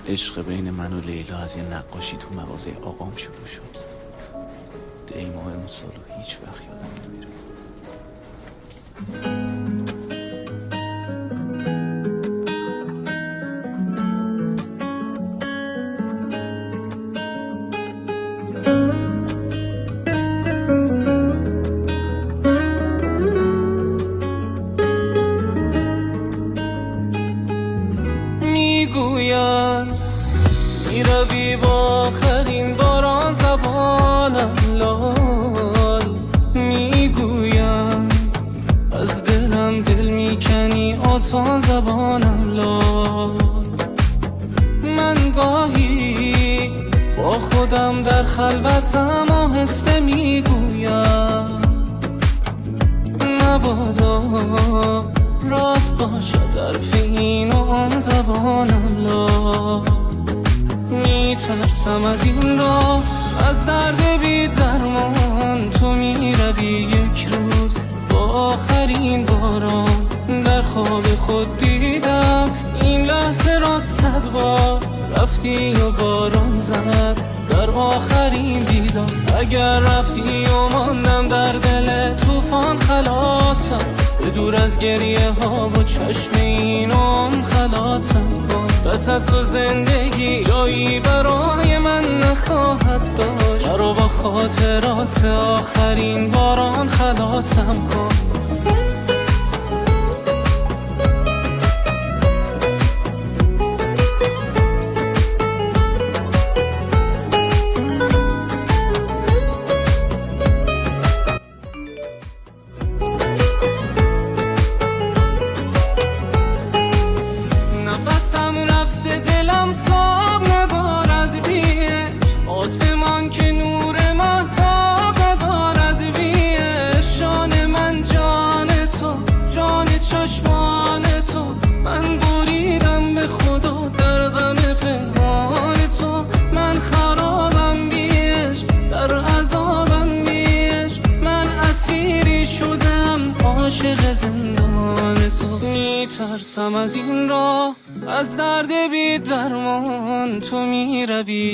عشق بین من و لیلا از یه نقاشی تو مغازه آقام شروع شد. دیماه اون سالو هیچ وقت یادم نمیره. میگوین میروی با آخرین باران زبانم لال، میگوین از دلم دل میکنی آسان زبانم لال. من گاهی با خودم در خلوتم آهسته میگویم مبادا راست باشد حرف این و آن زبانم لا. میترسم از این راه، از درد بی درمان. تو میروی یک روز با آخرین باران. در خواب خود دیدم این لحظه را 100 بار. رفتی و باران زد در آخرین دیدار. اگر رفتی و ماندم در دل طوفان خلاصم، به دور از گریه ها و چشم اینم خلاصم کن. پس از تو زندگی جایی برای من نخواهد داشت. مرا با خاطرات آخرین باران خلاصم کن. نفسم رفته دلم تاب ندارد بیش، آسمان که نور مهتاب ندارد بیش. جان من جان تو، جان چشمان تو. من بریدم به خدا در غم پنهان تو. من خرابم بیش، در عذابم بیش. من اسیری شدم عاشق زندان تو. میترسم از این راه، از درد بی درمان. تو میروی